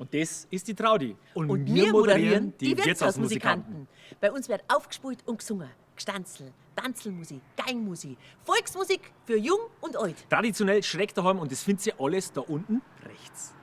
Und das ist die Traudi. Und wir moderieren die Wirtshausmusikanten. Bei uns wird aufgespult und gesungen. Gstanzl, Tanzelmusik, Geigenmusik, Volksmusik für Jung und Alt. Traditionell schräg daheim und das findet ihr alles da unten rechts.